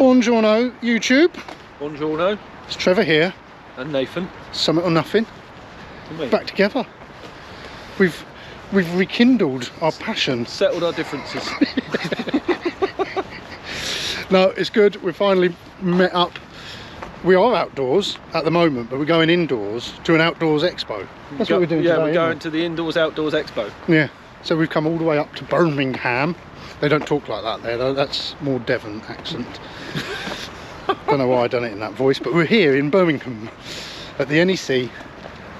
Buongiorno YouTube. Buongiorno. It's Trevor here. And Nathan. Summit or nothing. Back together. We've rekindled our passion. Settled our differences. No, it's good. We've finally met up. We are outdoors at the moment, but we're going indoors to an outdoors expo. That's what we're doing today. Yeah, we're going to the Outdoors Expo. Yeah. So we've come all the way up to Birmingham. They don't talk like that there, though. That's more Devon accent. Don't know why I done it in that voice, but we're here in Birmingham at the NEC.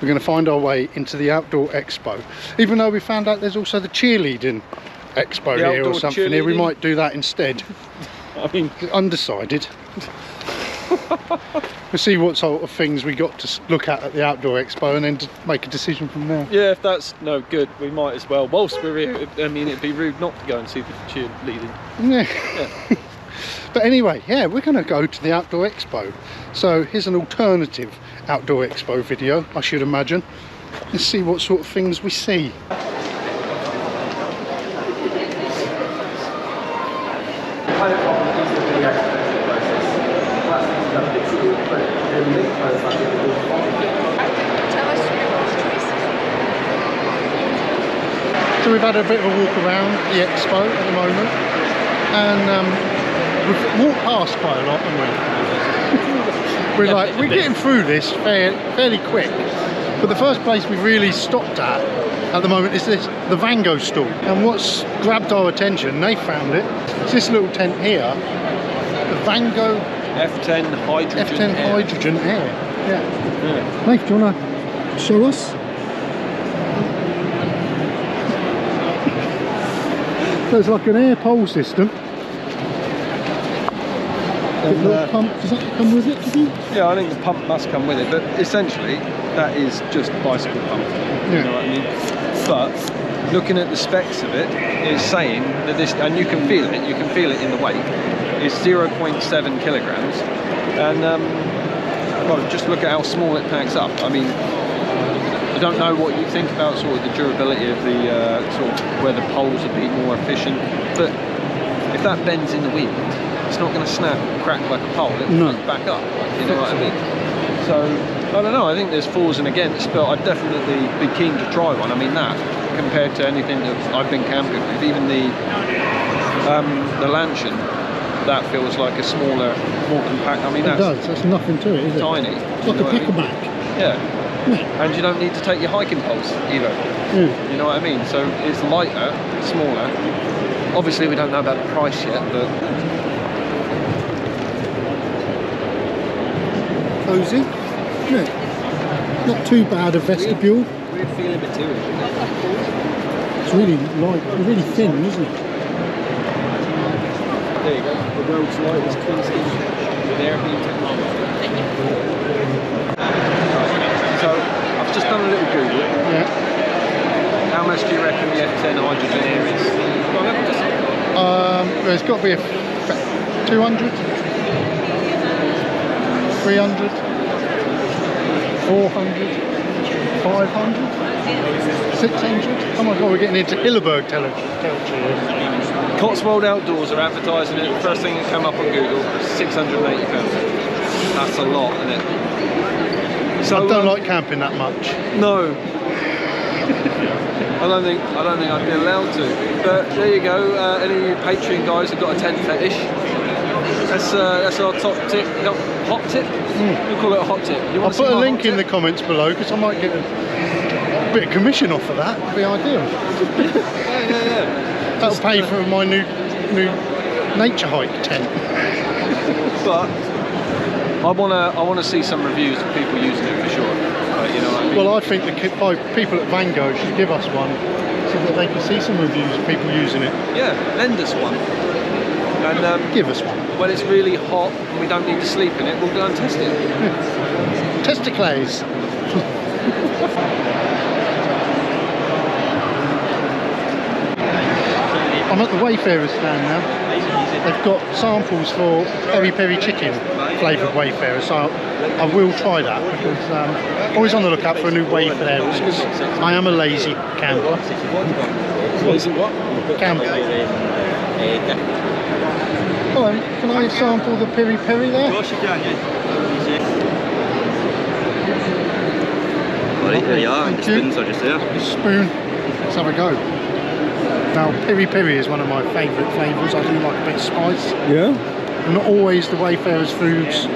We're going to find our way into the Outdoor Expo. Even though we found out there's also the cheerleading expo here or something here, we might do that instead. I mean, undecided. We'll see what sort of things we got to look at the Outdoor Expo and then to make a decision from there. Yeah, if that's no good, we might as well. Whilst we're here, I mean, it'd be rude not to go and see the cheerleading. Yeah. But anyway, yeah, we're going to go to the Outdoor Expo. So here's an alternative Outdoor Expo video, I should imagine. Let's see what sort of things we see. So we've had a bit of a walk around the expo at the moment, and we've walked past quite a lot, haven't we? We're getting through this fairly quick. But the first place we really stopped at the moment is the Vango stall. And what's grabbed our attention, they found it, it's this little tent here, the Vango F10 hydrogen air. Yeah. Nath, do you want to show us? So it's like an air pole system. Pump, does that come with it, do you think? Yeah, I think the pump must come with it, but essentially that is just bicycle pump. Yeah. You know what I mean? But looking at the specs of it, it's saying that this, and you can feel it in the weight, is 0.7 kilograms. And well, just look at how small it packs up. I mean, I don't know what you think about sort of the durability of the sort of where the poles would be more efficient, but if that bends in the wind, it's not going to snap and crack like a pole. It'll back up. You know what I mean? So I don't know. I think there's fors and against, but I'd definitely be keen to try one. I mean, that compared to anything that I've been camping with, even the Lancian, that feels like a smaller, more compact. I mean, it does. That's nothing to it, is it? Tiny. It's like a pickerback. Yeah. And you don't need to take your hiking poles either. You know what I mean? So it's lighter, smaller. Obviously we don't know about the price yet, but cozy. Yeah. Not too bad a vestibule. Weird feeling material. It's really light, really thin, isn't it? There you go. The world's lightest twin stitch with Airbnb technology. So I've just done a little Google. Yeah. How much do you reckon the F10 hydrogen air is? There's got to be a 200, 300, 400, 500, 600. Oh my god, we're getting into Hilleberg territory. Cotswold Outdoors are advertising it. The first thing that came up on Google, £680. That's a lot, isn't it? So I don't like camping that much. No. I don't think I'd be allowed to. But there you go. Any of you Patreon guys have got a tent fetish, that's our top tip. Hot tip? We'll call it a hot tip. I'll put a link in the comments below because I might get a bit of commission off of that. That'd be ideal. Yeah. That'll pay for my new nature hike tent. But I wanna see some reviews of people using it for sure. You know what I mean? Well, I think the people at Vango should give us one so that they can see some reviews of people using it. Yeah, lend us one. And give us one. When it's really hot and we don't need to sleep in it, we'll go and test it. Yeah. Testicles. I'm at the Wayfarers stand now. They've got samples for peri-peri chicken flavoured Wayfarers, so I will try that because always on the lookout for a new Wayfarers because I am a lazy camper. Lazy what? Camper. Hello, can I sample the piri piri there? Of course you can, yeah. Well, there you are, and the spoons are just there. The spoon. Let's have a go. Now, piri piri is one of my favourite flavours. I do like a bit of spice. Yeah? And not always the Wayfarers foods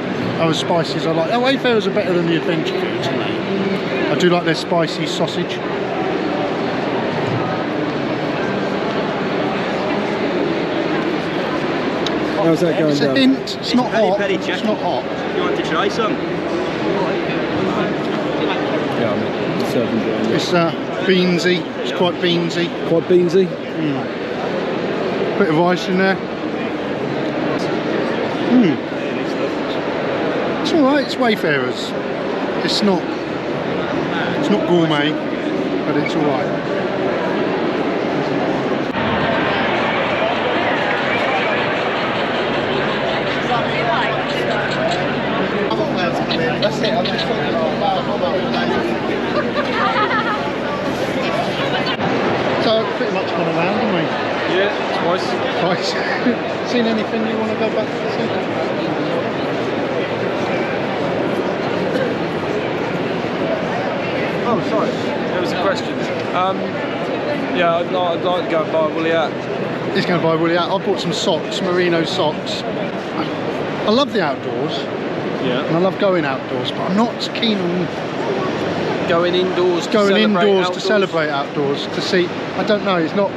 are as spicy as I like. The Wayfarers are better than the adventure foods, aren't they? I do like their spicy sausage. How's that going It's a down? hint. It's not hot. peri It's chicken. not hot. You want to try some? Yeah, I'm serving it. It's beansy. It's quite beansy. Quite beansy. Bit of ice in there. It's all right. It's Wayfarers. It's not gourmet, but it's all right. That's it. I'm just talking So pretty much gone around, haven't we? Yeah, twice. Twice. Seen anything you want to go back to see? Oh, sorry. There was a question. Yeah, I'd like to go and buy a woolly hat. He's going to buy a woolly hat. I bought some socks, merino socks. I love the outdoors. Yeah. And I love going outdoors, but I'm not keen on Going indoors. to celebrate outdoors, to see. I don't know, it's not.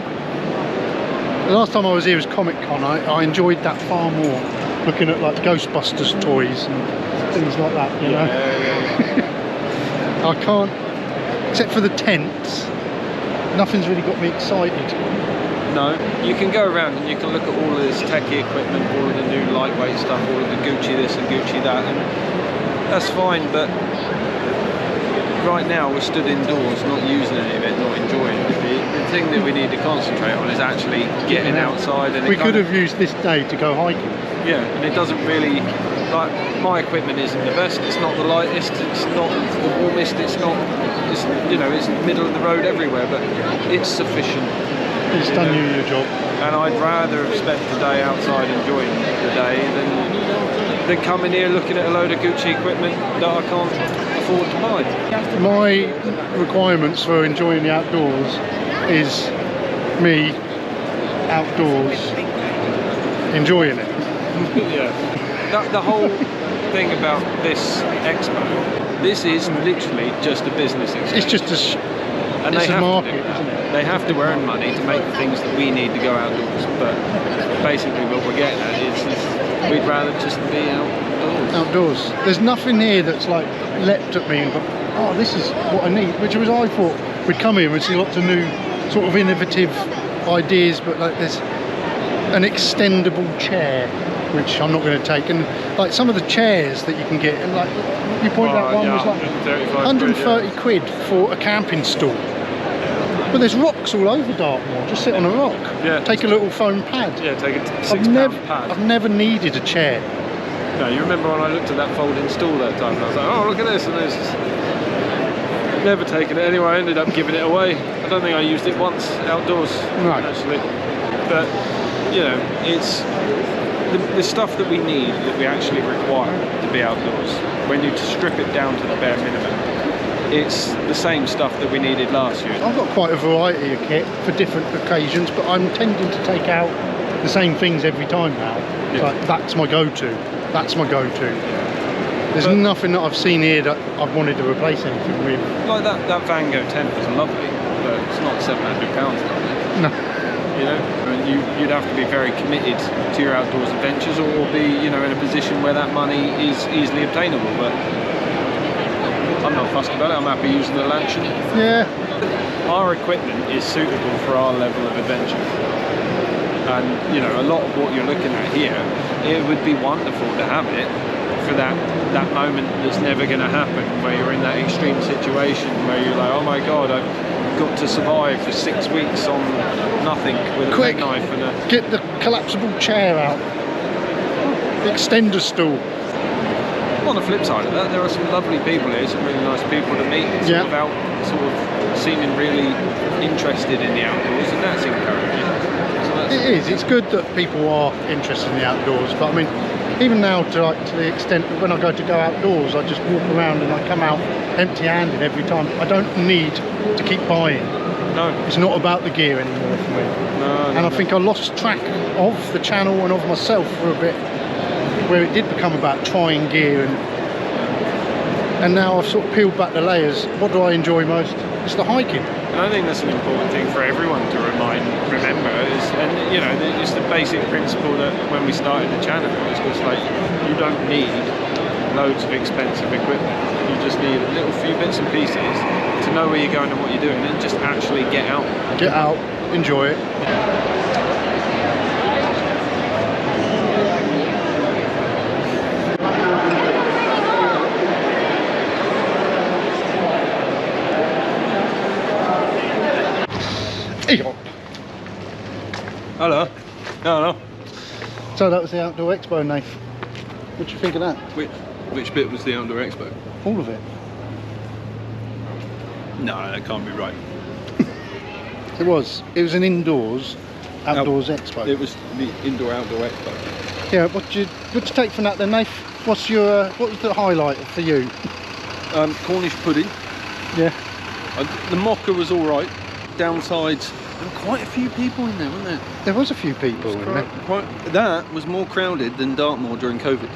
The last time I was here was Comic Con. I enjoyed that far more, looking at like Ghostbusters toys and things like that, you know. I can't, except for the tents, nothing's really got me excited. No, you can go around and you can look at all of this techie equipment, all of the new lightweight stuff, all of the Gucci this and Gucci that, and that's fine, but right now we're stood indoors, not using any of it, not enjoying it. The thing that we need to concentrate on is actually getting outside. And we could have used this day to go hiking. Yeah, and it doesn't really, like, my equipment isn't the best, it's not the lightest, it's not the warmest, it's you know, it's middle of the road everywhere, but it's sufficient. It's done you your job. And I'd rather have spent the day outside enjoying the day than coming here looking at a load of Gucci equipment that I can't afford to buy. My requirements for enjoying the outdoors is me outdoors enjoying it. Yeah. The whole thing about this expo, this is literally just a business expo. It's just and it's they a have market, to do that. isn't it? They have to earn money to make the things that we need to go outdoors. But basically what we're getting at is we'd rather just be outdoors. Outdoors. There's nothing here that's like leapt at me and gone, oh, this is what I need. Which was I thought we'd come here and see lots of new sort of innovative ideas, but like there's an extendable chair, which I'm not going to take, and like some of the chairs that you can get, and like you pointed out one was like 130 quid for a camping stool. But there's rocks all over Dartmoor. Just sit on a rock. Yeah. Take a little foam pad. Yeah, take a pad. I've never needed a chair. No, you remember when I looked at that folding stool that time and I was like, oh, look at this, and there's never taken it anyway. I ended up giving it away. I don't think I used it once outdoors, actually. But, you know, it's the stuff that we need, that we actually require to be outdoors. When you strip it down to the bare minimum, it's the same stuff that we needed last year. I've got quite a variety of kit for different occasions, but I'm tending to take out the same things every time now. Yeah. Like, that's my go-to. That's my go-to. There's nothing that I've seen here that I've wanted to replace anything with. Like that Van Gogh tent was lovely, but it's not £700. No. You know, I mean, you'd have to be very committed to your outdoors adventures, or be, you know, in a position where that money is easily obtainable. But I'm not fussed about it. I'm happy using the Lancashire. Yeah. Our equipment is suitable for our level of adventure, and you know, a lot of what you're looking at here, it would be wonderful to have it for that moment that's never going to happen, where you're in that extreme situation where you're like, oh my god, I've got to survive for 6 weeks on nothing with a penknife and a... Get the collapsible chair out. The extender stool. On the flip side of that, there are some lovely people here, some really nice people to meet, sort of seeming really interested in the outdoors, and that's encouraging. So It is. It's good that people are interested in the outdoors. But I mean, even now, to the extent that when I go outdoors, I just walk around and I come out empty-handed every time. I don't need to keep buying. No. It's not about the gear anymore for me. No. And I think I lost track of the channel and of myself for a bit, where it did become about trying gear, and now I've sort of peeled back the layers. What do I enjoy most? It's the hiking. And I think that's an important thing for everyone to remember is, and you know, it's the basic principle that when we started the channel, it's just like, you don't need loads of expensive equipment. You just need a little few bits and pieces to know where you're going and what you're doing, and just actually get out. Get out, enjoy it. Hello. Hello. So that was the Outdoor Expo, Nath. What do you think of that? Which bit was the Outdoor Expo? All of it. No, that can't be right. It was an indoors outdoors expo. It was the Indoor Outdoor Expo. Yeah, what'd you take from that then, Nath? What was the highlight for you? Cornish pudding. Yeah. The mocha was all right. Downsides, there were quite a few people in there, weren't there? There was a few people in there. That was more crowded than Dartmoor during COVID.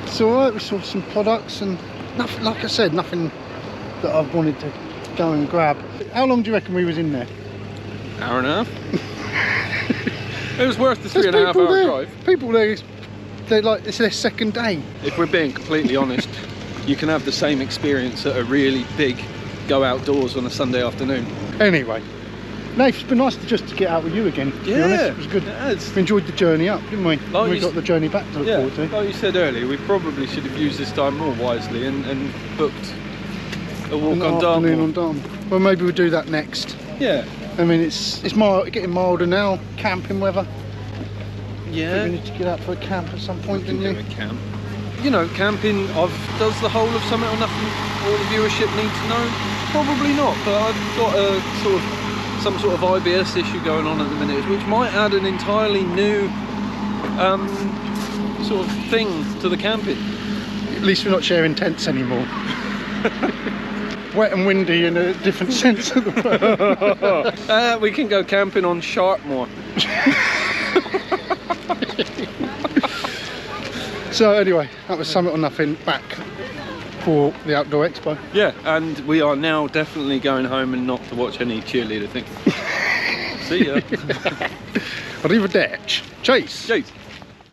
It's alright, we saw some products and nothing, like I said, nothing that I've wanted to go and grab. How long do you reckon we was in there? Hour and a half. It was worth the 3.5 hour drive. People there, they're like, it's their second day. If we're being completely honest, you can have the same experience at a really big go outdoors on a Sunday afternoon. Anyway, Nath, it's been nice to get out with you again. To be honest. It was good. We enjoyed the journey up, didn't we? Like we got the journey back to look forward to. Like you said earlier, we probably should have used this time more wisely and booked a walk on Dartmoor. Well, maybe we'll do that next. Yeah. I mean, it's getting milder now, camping weather. Yeah. We need to get out for a camp at some point, didn't you? Do a camp. You know, camping, does the whole of Summit or Nothing all the viewership need to know? Probably not, but I've got some sort of IBS issue going on at the minute, which might add an entirely new sort of thing to the camping. At least we're not sharing tents anymore. Wet and windy in a different sense of the word. We can go camping on Sharpmoor. So anyway, that was Summit or Nothing back for the Outdoor Expo. Yeah, and we are now definitely going home and not to watch any cheerleader thing. See ya. Arrivederci. Chase. Chase.